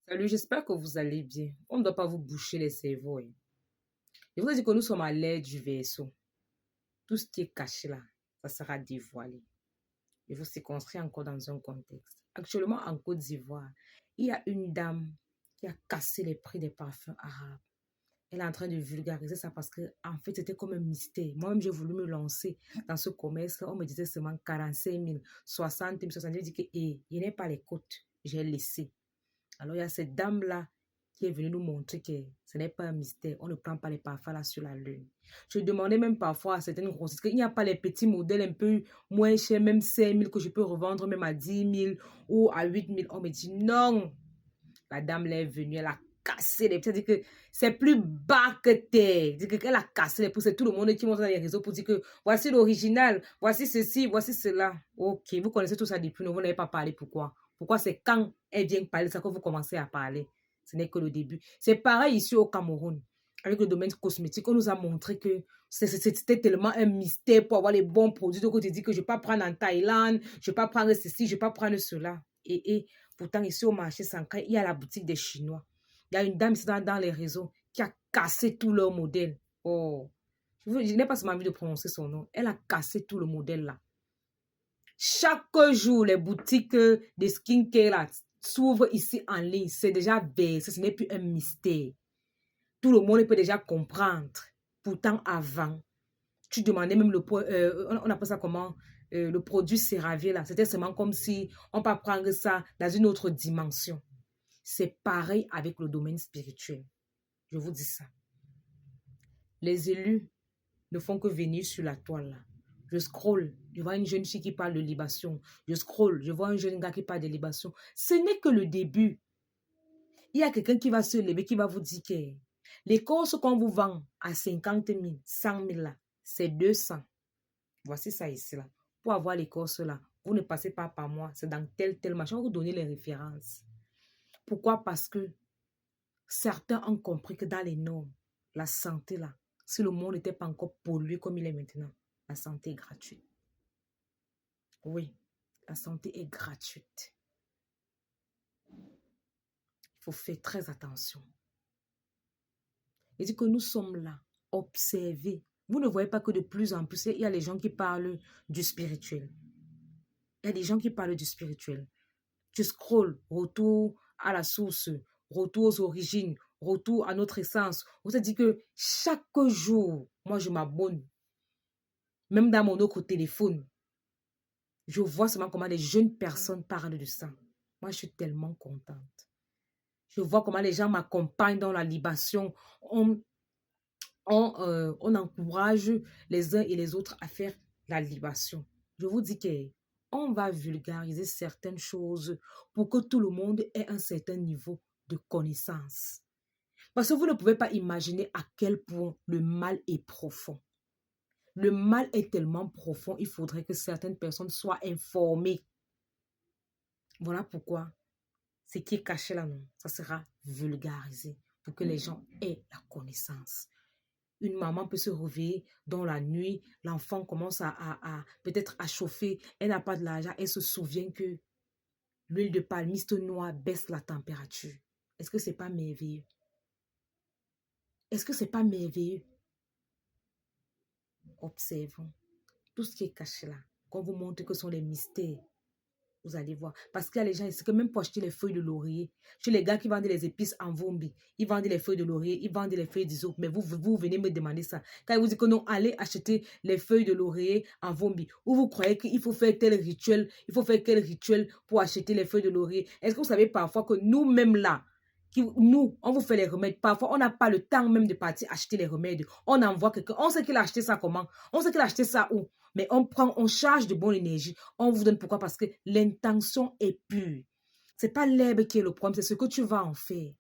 Salut, j'espère que vous allez bien. On ne doit pas vous boucher les cerveaux, hein. Je vous ai dit que nous sommes à l'ère du Verseau. Tout ce qui est caché là, ça sera dévoilé. Il faut se construire encore dans un contexte. Actuellement, en Côte d'Ivoire, il y a une dame qui a cassé les prix des parfums arabes. Elle est en train de vulgariser ça parce que, en fait, c'était comme un mystère. Moi-même, j'ai voulu me lancer dans ce commerce. On me disait seulement 45 000, 60 000, 70 000. Je dis que, il n'est pas les côtes. J'ai laissé. Alors, il y a cette dame-là qui est venue nous montrer que ce n'est pas un mystère. On ne prend pas les parfums là sur la lune. Je demandais même parfois à certaines grossistes qu'il n'y a pas les petits modèles un peu moins chers, même 5 000 que je peux revendre même à 10 000 ou à 8 000. On me dit non. La dame là est venue, elle a cassé les prix. C'est-à-dire que c'est plus bas que terre. C'est-à-dire qu'elle a cassé les prix. C'est tout le monde qui monte dans les réseaux pour dire que voici l'original, voici ceci, voici cela. Ok, vous connaissez tout ça depuis, mais vous n'avez pas parlé. Pourquoi? Pourquoi c'est quand elle vient parler de ça que vous commencez à parler? Ce n'est que le début. C'est pareil ici au Cameroun. Avec le domaine cosmétique, on nous a montré que c'était tellement un mystère pour avoir les bons produits. Donc, on te dit que je ne vais pas prendre en Thaïlande, je ne vais pas prendre ceci, je ne vais pas prendre cela. Et pourtant, ici au marché Sankara, il y a la boutique des Chinois. Il y a une dame ici dans les réseaux qui a cassé tout leur modèle. Oh, je n'ai pas seulement envie de prononcer son nom. Elle a cassé tout le modèle là. Chaque jour, les boutiques de skincare s'ouvrent ici en ligne. C'est déjà versé, ce n'est plus un mystère. Tout le monde peut déjà comprendre. Pourtant, avant, tu demandais même le on appelle ça comment, le produit CeraVe là. C'était seulement comme si on peut prendre ça dans une autre dimension. C'est pareil avec le domaine spirituel. Je vous dis ça. Les élus ne font que venir sur la toile là. Je scrolle, je vois une jeune fille qui parle de libation. Je scrolle, je vois un jeune gars qui parle de libation. Ce n'est que le début. Il y a quelqu'un qui va se lever, qui va vous dire que les courses qu'on vous vend à 50 000, 100 000 là, c'est 200. Voici ça ici là. Pour avoir les courses là, vous ne passez pas par moi. C'est dans tel machin. On vous donne les références. Pourquoi? Parce que certains ont compris que dans les normes, la santé là, si le monde n'était pas encore pollué comme il est maintenant, la santé est gratuite. Oui, la santé est gratuite. Il faut faire très attention. Il dit que nous sommes là, observés. Vous ne voyez pas que de plus en plus, il y a les gens qui parlent du spirituel. Il y a des gens qui parlent du spirituel. Tu scrolles, retour à la source, retour aux origines, retour à notre essence. On se dit que chaque jour, moi je m'abonne. Même dans mon autre téléphone, je vois seulement comment les jeunes personnes parlent de ça. Moi, je suis tellement contente. Je vois comment les gens m'accompagnent dans la libation. On encourage les uns et les autres à faire la libation. Je vous dis qu'on va vulgariser certaines choses pour que tout le monde ait un certain niveau de connaissance. Parce que vous ne pouvez pas imaginer à quel point le mal est profond. Le mal est tellement profond, il faudrait que certaines personnes soient informées. Voilà pourquoi ce qui est caché là, non, ça sera vulgarisé pour que les gens aient la connaissance. Une maman peut se réveiller dans la nuit, l'enfant commence peut-être à chauffer, elle n'a pas de l'argent, elle se souvient que l'huile de palmiste noire baisse la température. Est-ce que c'est pas merveilleux? Est-ce que c'est pas merveilleux? Observons tout ce qui est caché là. Qu'on vous montre que ce sont les mystères. Vous allez voir. Parce qu'il y a les gens ici que même pour acheter les feuilles de laurier, chez les gars qui vendent les épices en Vombi, ils vendent les feuilles de laurier, ils vendent les feuilles d'isop. Mais vous venez me demander ça. Quand ils vous disent que non, allez acheter les feuilles de laurier en Vombi. Ou vous croyez qu'il faut faire tel rituel, il faut faire quel rituel pour acheter les feuilles de laurier. Est-ce que vous savez parfois que nous-mêmes là, on vous fait les remèdes. Parfois, on n'a pas le temps même de partir acheter les remèdes. On envoie quelqu'un. On sait qu'il a acheté ça comment? On sait qu'il a acheté ça où? Mais on charge de bonne énergie. On vous donne pourquoi? Parce que l'intention est pure. C'est pas l'herbe qui est le problème, c'est ce que tu vas en faire.